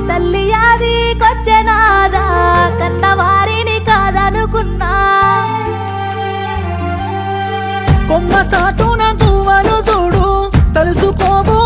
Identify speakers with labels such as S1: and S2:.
S1: తల్లి యాది కొచ్చెనాదా కన్నవారిని కాదనుకున్నా
S2: కొమ్మ సాటున గువ్వలు చూడు తలుసుకోబో